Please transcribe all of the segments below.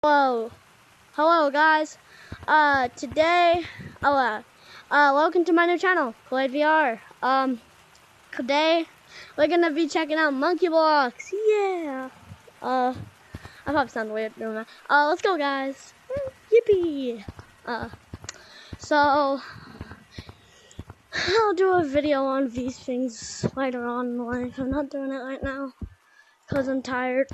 Hello guys. Today, welcome to my new channel, Kool-Aid VR. Today we're gonna be checking out Monkey Blocks. Yeah. I probably sound weird doing that. Let's go, guys. Yippee. So I'll do a video on these things later on in life. I'm not doing it right now because I'm tired.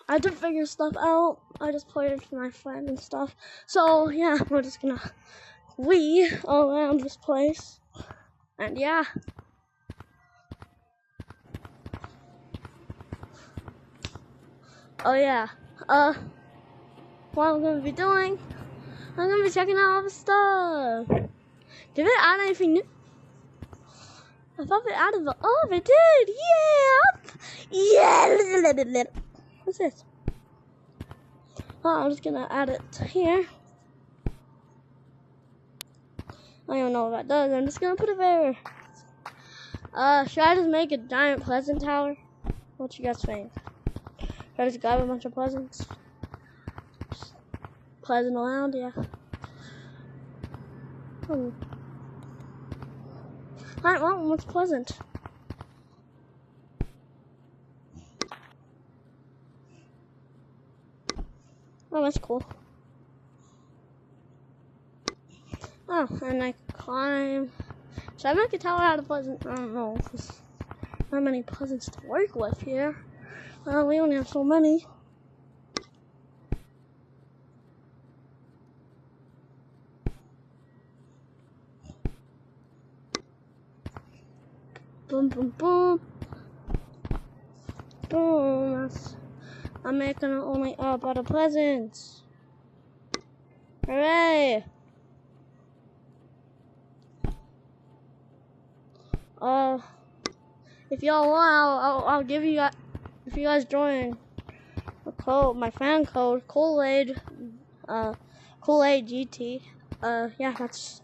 I had to figure stuff out. I just played it for my friend and stuff. So yeah, we're just gonna wee all around this place. And yeah. Oh yeah. What I'm gonna be doing, I'm gonna be checking out all the stuff. Did it add anything new? I thought they added the, oh, they did! Yeah! Yeah! What's this? Oh, I'm just gonna add it here. I don't even know what that does. I'm just gonna put it there. Should I just make a giant pleasant tower? What you guys think? Should I just grab a bunch of pleasants? Just pleasant around, yeah. Alright, well, what's pleasant? Oh, that's cool. Oh, and I climb. Should I make a tower out of pleasant? I don't know. There's not many pleasants to work with here. Well, we only have so many. Boom, boom, boom. Boom. I'm making only up out of pleasants. Hooray! If y'all want, I'll give you guys, if you guys join the code, my fan code, Kool-Aid, Kool-Aid GT. Yeah, that's,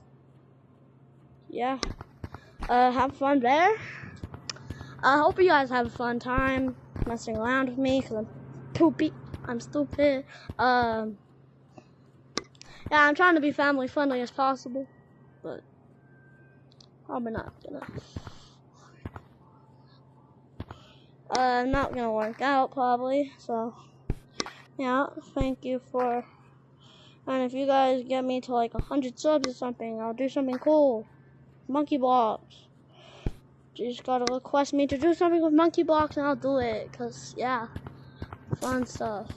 yeah. Have fun there. I hope you guys have a fun time messing around with me, because I'm stupid. Yeah, I'm trying to be family friendly as possible, but probably not gonna work out probably. So yeah, thank you for, and if you guys get me to like 100 subs or something, I'll do something cool. Monkey Blocks. You just gotta request me to do something with Monkey Blocks and I'll do it, cause yeah, fun stuff.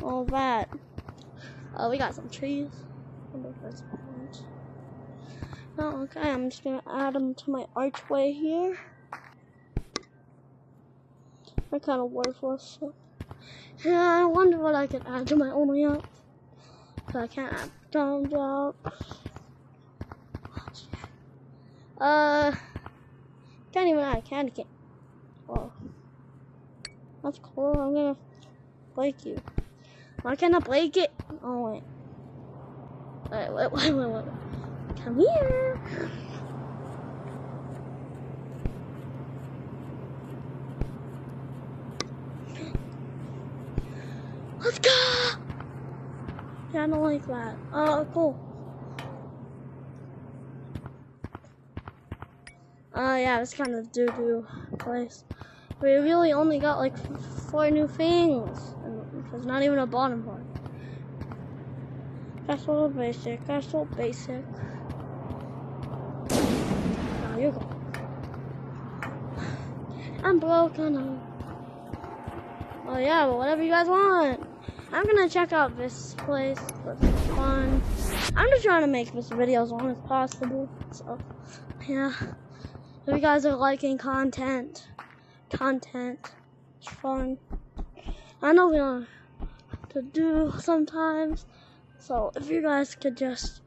All that. We got some trees. Oh, okay, I'm just gonna add them to my archway here. They're kind of worthless. So. Yeah, I wonder what I could add to my only up. Cause I can't add thumbs up. Can't even add a candy cane. Oh, that's cool. I'm gonna break you. Why can't I break it? Oh wait. Wait. Come here. Let's go. Yeah, I don't like that. Oh, cool. Yeah, it's kind of doo-doo place. We really only got like 4 new things. And there's not even a bottom part. That's so basic. That's so basic. Now you go. I'm broken. Oh yeah, but whatever you guys want. I'm gonna check out this place for fun. I'm just trying to make this video as long as possible. So, yeah. If you guys are liking content, it's fun. I know we don't have to do sometimes. So if you guys could just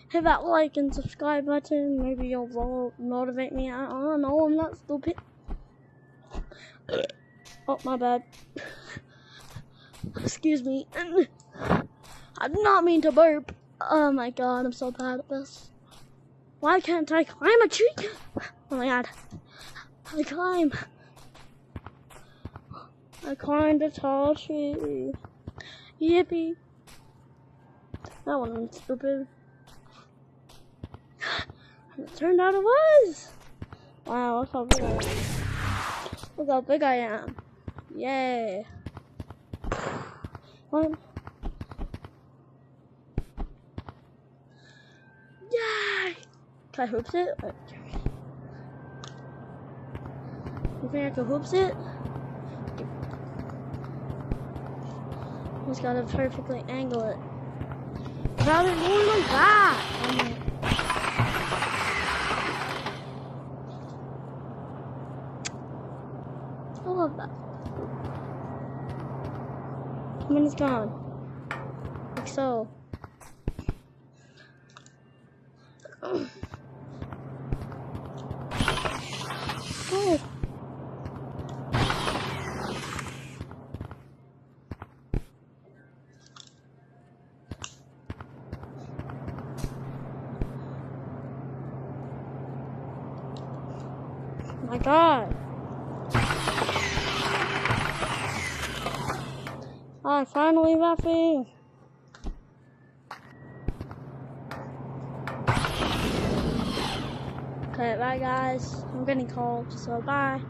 hit that like and subscribe button, maybe you'll motivate me. I don't know, I'm not stupid. Oh, my bad. Excuse me. I did not mean to burp. Oh my god, I'm so bad at this. Why can't I climb a tree? Oh my god. I climb. I climbed a tall tree. Yippee. That one was stupid. It turned out it was. Wow, look how big I am. Look how big I am. Yay. One. Yay! Can I hoops it? You think I can hoops it? Just gotta perfectly angle it. Without it going like that. I love that. When it's gone. Like so. Oh. My God. I'm finally laughing. Okay, bye guys. I'm getting cold, so bye.